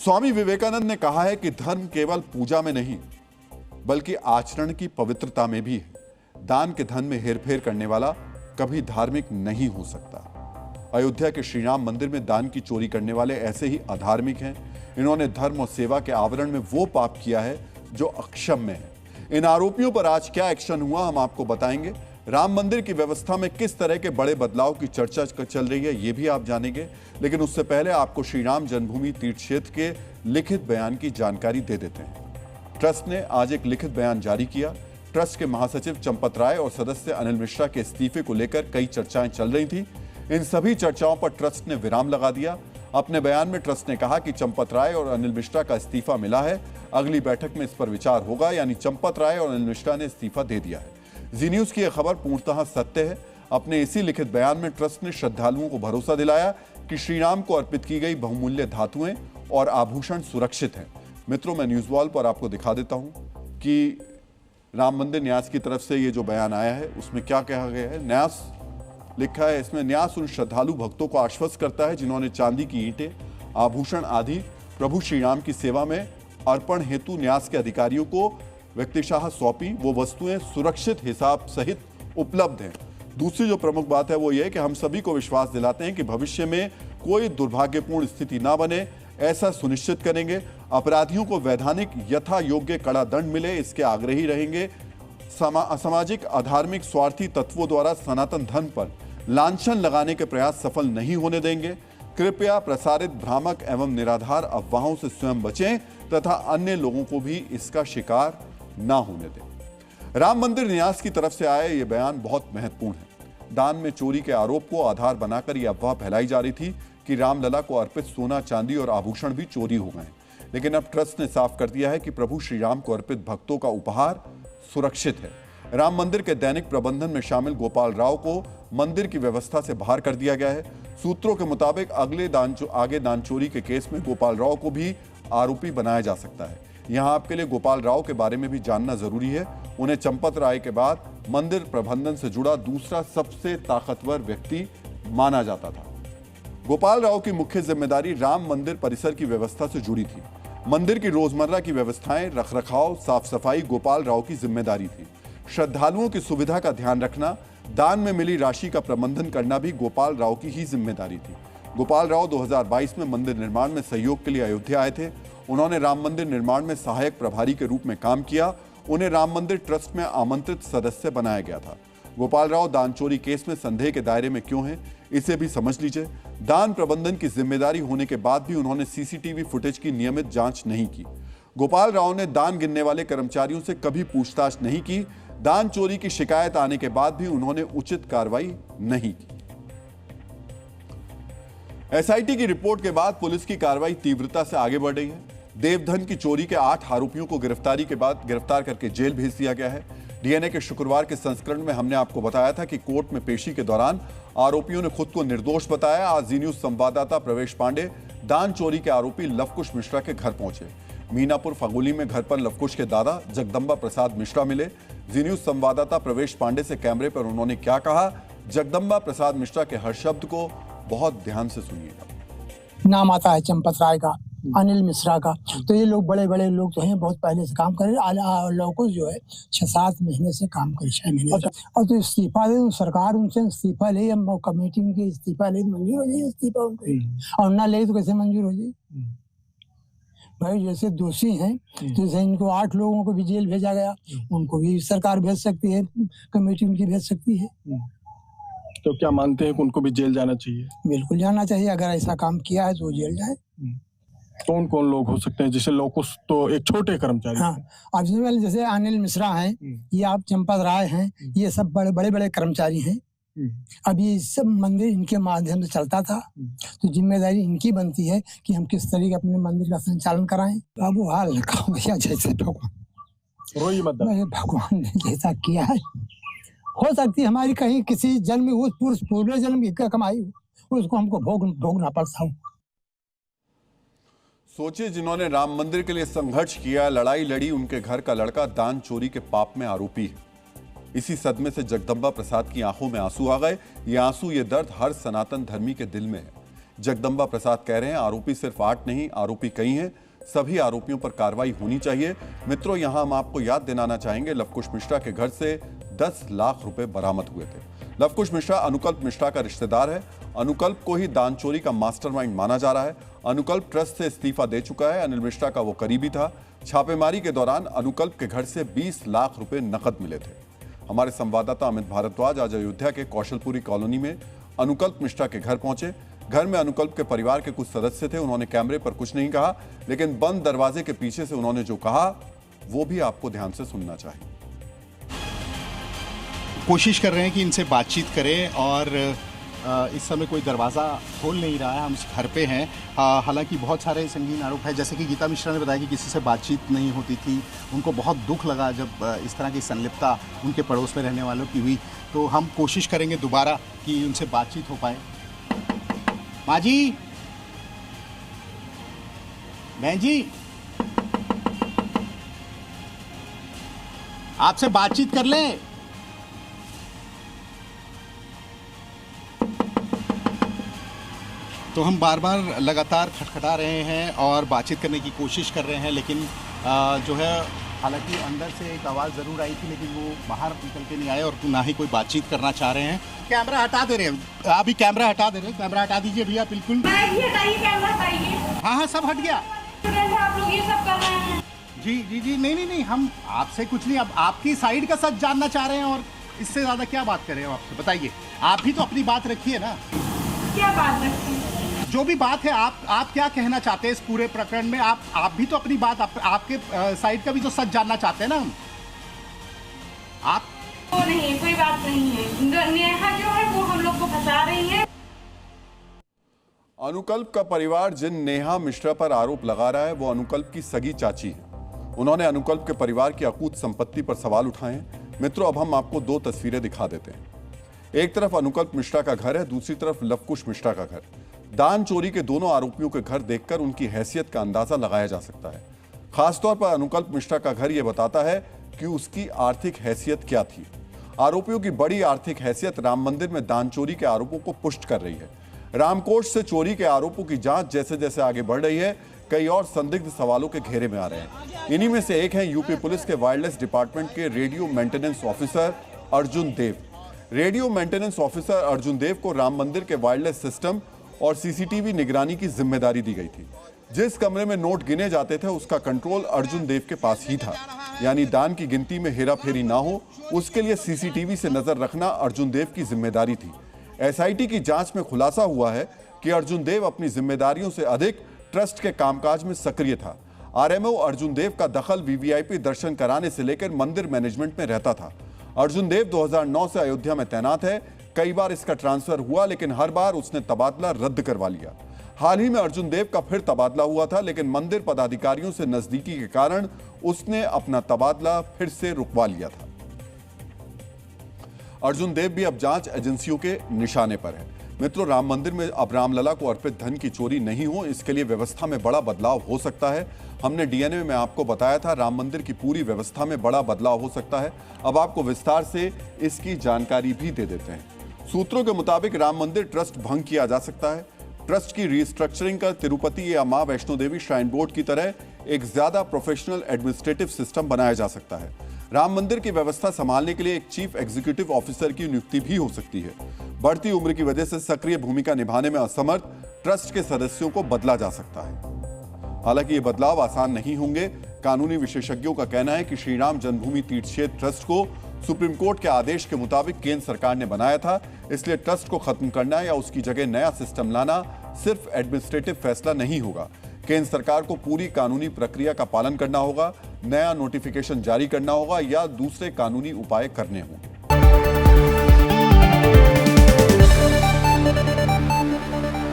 स्वामी विवेकानंद ने कहा है कि धर्म केवल पूजा में नहीं बल्कि आचरण की पवित्रता में भी है। दान के धन में हेरफेर करने वाला कभी धार्मिक नहीं हो सकता। अयोध्या के श्री राम मंदिर में दान की चोरी करने वाले ऐसे ही अधार्मिक हैं। इन्होंने धर्म और सेवा के आवरण में वो पाप किया है जो अक्षम्य है। इन आरोपियों पर आज क्या एक्शन हुआ हम आपको बताएंगे। राम मंदिर की व्यवस्था में किस तरह के बड़े बदलाव की चर्चा चल रही है ये भी आप जानेंगे, लेकिन उससे पहले आपको श्री राम जन्मभूमि तीर्थ क्षेत्र के लिखित बयान की जानकारी दे देते हैं। ट्रस्ट ने आज एक लिखित बयान जारी किया। ट्रस्ट के महासचिव चंपत राय और सदस्य अनिल मिश्रा के इस्तीफे को लेकर कई चर्चाएं चल रही थी। इन सभी चर्चाओं पर ट्रस्ट ने विराम लगा दिया। अपने बयान में ट्रस्ट ने कहा कि चंपत राय और अनिल मिश्रा का इस्तीफा मिला है। अगली बैठक में इस पर विचार होगा, यानी चंपत राय और अनिल मिश्रा ने इस्तीफा दे दिया है। जी न्यूज की यह खबर पूर्णतः सत्य है। अपने इसी लिखित बयान में ट्रस्ट ने श्रद्धालुओं को भरोसा दिलाया कि श्री राम को अर्पित की गई बहुमूल्य धातुएं और आभूषण सुरक्षित हैं। मित्रों, मैं न्यूज वॉल पर आपको दिखा देता हूं कि राम मंदिर न्यास की तरफ से ये जो बयान आया है उसमें क्या कहा गया है। न्यास लिखा है इसमें, न्यास उन श्रद्धालु भक्तों को आश्वस्त करता है जिन्होंने चांदी की ईंटें, आभूषण आदि प्रभु श्री राम की सेवा में अर्पण हेतु न्यास के अधिकारियों को व्यक्तिशः सौंपी। वो वस्तुएं सुरक्षित हिसाब सहित उपलब्ध हैं। दूसरी जो प्रमुख बात है वो ये है कि हम सभी को विश्वास दिलाते हैं कि भविष्य में कोई दुर्भाग्यपूर्ण स्थिति ना बने, ऐसा सुनिश्चित करेंगे। अपराधियों को वैधानिक यथा योग्य कड़ा दंड मिले, इसके आग्रही रहेंगे। असामाजिक अधार्मिक स्वार्थी तत्वों द्वारा सनातन धर्म पर लांछन लगाने के प्रयास सफल नहीं होने देंगे। कृपया प्रसारित भ्रामक एवं निराधार अफवाहों से स्वयं बचें तथा अन्य लोगों को भी इसका शिकार ना होने दें। राम मंदिर न्यास की तरफ से आया यह बयान बहुत महत्वपूर्ण है। दान में चोरी के आरोप को आधार बनाकर यह अफवाह फैलाई जा रही थी कि रामलला को अर्पित सोना, चांदी और आभूषण भी चोरी हो गए, लेकिन अब ट्रस्ट ने साफ कर दिया है कि प्रभु श्री राम को अर्पित भक्तों का उपहार सुरक्षित है। राम मंदिर के दैनिक प्रबंधन में शामिल गोपाल राव को मंदिर की व्यवस्था से बाहर कर दिया गया है। सूत्रों के मुताबिक आगे दान चोरी के केस में गोपाल राव को भी आरोपी बनाया जा सकता है। यहां आपके लिए गोपाल राव के बारे में भी जानना जरूरी है। उन्हें चंपत राय के बाद मंदिर प्रबंधन से जुड़ा दूसरा सबसे ताकतवर व्यक्ति माना जाता था। गोपाल राव की मुख्य जिम्मेदारी राम मंदिर परिसर की व्यवस्था से जुड़ी थी। मंदिर की रोजमर्रा की व्यवस्थाएं, रखरखाव, साफ सफाई गोपाल राव की जिम्मेदारी थी। श्रद्धालुओं की सुविधा का ध्यान रखना, दान में मिली राशि का प्रबंधन करना भी गोपाल राव की ही जिम्मेदारी थी। गोपाल राव 2022 में मंदिर निर्माण में सहयोग के लिए अयोध्या आए थे। उन्होंने राम मंदिर निर्माण में सहायक प्रभारी के रूप में काम किया। उन्हें राम मंदिर ट्रस्ट में आमंत्रित सदस्य बनाया गया था। गोपाल राव दान चोरी केस में संदेह के दायरे में क्यों हैं, इसे भी समझ लीजिए। दान प्रबंधन की जिम्मेदारी होने के बाद भी उन्होंने सीसीटीवी फुटेज की नियमित जांच नहीं की। गोपाल राव ने दान गिनने वाले कर्मचारियों से कभी पूछताछ नहीं की। दान चोरी की शिकायत आने के बाद भी उन्होंने उचित कार्रवाई नहीं की। एसआईटी की रिपोर्ट के बाद पुलिस की कार्रवाई तीव्रता से आगे बढ़ रही है। देवधन की चोरी के 8 आरोपियों को गिरफ्तार करके जेल भेज दिया गया है। डीएनए के शुक्रवार के संस्करण में हमने आपको बताया था कि कोर्ट में पेशी के दौरान आरोपियों ने खुद को निर्दोष बताया। आज जी न्यूज संवाददाता प्रवेश पांडे दान चोरी के आरोपी लवकुश मिश्रा के घर पहुंचे। मीनापुर फगोली में घर पर लवकुश के दादा जगदम्बा प्रसाद मिश्रा मिले। जी न्यूज संवाददाता प्रवेश पांडे से कैमरे पर उन्होंने क्या कहा, जगदम्बा प्रसाद मिश्रा के हर शब्द को बहुत ध्यान से सुनिएगा। नाम आता है चंपत राय का, अनिल मिश्रा का, तो ये लोग बड़े बड़े लोग जो हैं बहुत पहले से काम कर रहे हैं। लवकुश जो है 6-7 महीने से काम करे, 6 महीने से। और तो इस्तीफा दे, सरकार उनसे इस्तीफा ले, कमेटी उनकी इस्तीफा ले मंजूर हो जाए इस्तीफा उनके, और ना ले तो कैसे मंजूर हो जाए भाई। जैसे दोषी हैं जैसे इनको 8 लोगों को भी जेल भेजा गया, उनको भी सरकार भेज सकती है, कमेटी उनकी भेज सकती है। तो क्या मानते हैं कि उनको भी जेल जाना चाहिए? बिल्कुल जाना चाहिए। अगर ऐसा काम किया है तो जेल जाए। कौन कौन लोग हो सकते हैं? जैसे लवकुश तो एक छोटे कर्मचारी। हाँ, अब जैसे अनिल मिश्रा हैं, ये आप चंपत राय हैं, ये सब बड़े कर्मचारी हैं। अब ये सब मंदिर इनके माध्यम से चलता था, तो जिम्मेदारी इनकी बनती है कि हम किस तरीके अपने मंदिर का संचालन कराएं। अब वो हाल रखा भैया, जैसे भगवान ने जैसा किया है, हो सकती है हमारी कहीं किसी जन्म में उस पूर्व जन्म की कमाई हो, उसको हमको भोगना पड़ता हो। सोचिए, जिन्होंने राम मंदिर के लिए संघर्ष किया, लड़ाई लड़ी, उनके घर का लड़का दान चोरी के पाप में आरोपी है। इसी सदमे से जगदम्बा प्रसाद की आंखों में आंसू आ गए। ये आंसू, ये दर्द हर सनातन धर्मी के दिल में है। जगदम्बा प्रसाद कह रहे हैं आरोपी सिर्फ 8 नहीं, आरोपी कई हैं, सभी आरोपियों पर कार्रवाई होनी चाहिए। मित्रों, यहां हम आपको याद दिलाना चाहेंगे लवकुश मिश्रा के घर से 10 लाख रुपए बरामद हुए थे। लवकुश मिश्रा अनुकल्प मिश्रा का रिश्तेदार है। अनुकल्प को ही दान चोरी का मास्टरमाइंड माना जा रहा है। अनुकल्प ट्रस्ट से इस्तीफा दे चुका है। अनिल मिश्रा का वो करीबी था। छापेमारी के दौरान अनुकल्प के घर से 20 लाख रुपए नकद मिले थे। हमारे संवाददाता अमित भारद्वाज आज अयोध्या के कौशलपुरी कॉलोनी में अनुकल्प मिश्रा के घर पहुंचे। घर में अनुकल्प के परिवार के कुछ सदस्य थे। उन्होंने कैमरे पर कुछ नहीं कहा, लेकिन बंद दरवाजे के पीछे से उन्होंने जो कहा वो भी आपको ध्यान से सुनना चाहिए। कोशिश कर रहे हैं कि इनसे बातचीत करें और इस समय कोई दरवाज़ा खोल नहीं रहा है। हम इस घर पे हैं। हालांकि बहुत सारे संगीन आरोप है, जैसे कि गीता मिश्रा ने बताया कि किसी से बातचीत नहीं होती थी। उनको बहुत दुख लगा जब इस तरह की संलिप्तता उनके पड़ोस में रहने वालों की हुई। तो हम कोशिश करेंगे दोबारा कि उनसे बातचीत हो पाए। माँ जी, बहन जी, आपसे बातचीत कर लें। तो हम बार बार लगातार खटखटा रहे हैं और बातचीत करने की कोशिश कर रहे हैं, लेकिन जो है हालांकि अंदर से एक आवाज़ ज़रूर आई थी, लेकिन वो बाहर निकल के नहीं आए और ना ही कोई बातचीत करना चाह रहे हैं। कैमरा हटा दे रहे हैं, अभी कैमरा हटा दे रहे हैं। कैमरा हटा दीजिए भैया, बिल्कुल। कैमरा हटाइए। हाँ, सब हट गया। आप लोग ये सब कर रहे हैं। जी, नहीं, हम आपसे कुछ नहीं, अब आपकी साइड का सच जानना चाह रहे हैं और इससे ज़्यादा क्या बात करें आपसे, बताइए। आप भी तो अपनी बात रखिए ना। क्या बात रखिए? जो भी बात है, आप क्या कहना चाहते हैं इस पूरे प्रकरण में? आप भी तो अपनी बात, आपके साइड का भी तो सच जानना चाहते हैं ना हम। आप वो नहीं, कोई बात नहीं है। नेहा जो है वो हम लोग को फंसा रही है। अनुकल्प का परिवार जिन नेहा मिश्रा पर आरोप लगा रहा है वो अनुकल्प की सगी चाची है। उन्होंने अनुकल्प के परिवार की अकूत संपत्ति पर सवाल उठाए हैं। मित्रों, अब हम आपको 2 तस्वीरें दिखा देते हैं। एक तरफ अनुकल्प मिश्रा का घर है, दूसरी तरफ लवकुश मिश्रा का घर। दान चोरी के दोनों आरोपियों के घर देखकर उनकी हैसियत का अंदाजा लगाया जा सकता है। खासतौर पर अनुकल्प मिश्रा का घर यह बताता है कि उसकी आर्थिक हैसियत क्या थी। आरोपियों की बड़ी आर्थिक हैसियत राम मंदिर में दान चोरी के आरोपों को पुष्ट कर रही है। रामकोष से चोरी के आरोपों की जांच जैसे जैसे आगे बढ़ रही है, कई और संदिग्ध सवालों के घेरे में आ रहे हैं। इन्हीं में से एक हैं यूपी पुलिस के वायरलेस डिपार्टमेंट के रेडियो मेंटेनेंस ऑफिसर अर्जुन देव। रेडियो मेंटेनेंस ऑफिसर अर्जुन देव को राम मंदिर के वायरलेस सिस्टम और सीसीटीवी निगरानी की जिम्मेदारी दी गई थी। जिस कमरे में नोट गिने जाते थे उसका कंट्रोल अर्जुन देव के पास ही था, यानी दान की गिनती में हेराफेरी ना हो उसके लिए सीसीटीवी से नजर रखना अर्जुन देव की जिम्मेदारी थी। एसआईटी की जांच में खुलासा हुआ है कि अर्जुन देव अपनी जिम्मेदारियों से अधिक ट्रस्ट के कामकाज में सक्रिय था। आरएमओ अर्जुन देव का दखल वीवीआईपी दर्शन कराने से लेकर मंदिर मैनेजमेंट में रहता था। अर्जुन देव 2009 से अयोध्या में तैनात है। कई बार इसका ट्रांसफर हुआ, लेकिन हर बार उसने तबादला रद्द करवा लिया। हाल ही में अर्जुन देव का फिर तबादला हुआ था, लेकिन मंदिर पदाधिकारियों से नजदीकी के कारण उसने अपना तबादला फिर से रुकवा लिया था। अर्जुन देव भी अब जांच एजेंसियों के निशाने पर है। मित्रों, राम मंदिर में अब रामलला को अर्पित धन की चोरी नहीं हो, इसके लिए व्यवस्था में बड़ा बदलाव हो सकता है। हमने डीएनए में आपको बताया था राम मंदिर की पूरी व्यवस्था में बड़ा बदलाव हो सकता है। अब आपको विस्तार से इसकी जानकारी भी दे देते हैं। सूत्रों के मुताबिक राम मंदिर ट्रस्ट भंग किया जा सकता है। ट्रस्ट की रिस्ट्रक्चरिंग कर तिरुपति या मां वैष्णो देवी श्राइन बोर्ड की तरह एक ज्यादा प्रोफेशनल एडमिनिस्ट्रेटिव सिस्टम बनाया जा सकता है। राम मंदिर की व्यवस्था संभालने के लिए एक चीफ एग्जीक्यूटिव ऑफिसर की नियुक्ति भी हो सकती है। बढ़ती उम्र की वजह से सक्रिय भूमिका निभाने में असमर्थ ट्रस्ट के सदस्यों को बदला जा सकता है। हालांकि ये बदलाव आसान नहीं होंगे। कानूनी विशेषज्ञों का कहना है कि श्री राम जन्मभूमि तीर्थ क्षेत्र ट्रस्ट को सुप्रीम कोर्ट के आदेश के मुताबिक केंद्र सरकार ने बनाया था, इसलिए ट्रस्ट को खत्म करना या उसकी जगह नया सिस्टम लाना सिर्फ एडमिनिस्ट्रेटिव फैसला नहीं होगा। केंद्र सरकार को पूरी कानूनी प्रक्रिया का पालन करना होगा, नया नोटिफिकेशन जारी करना होगा या दूसरे कानूनी उपाय करने होंगे।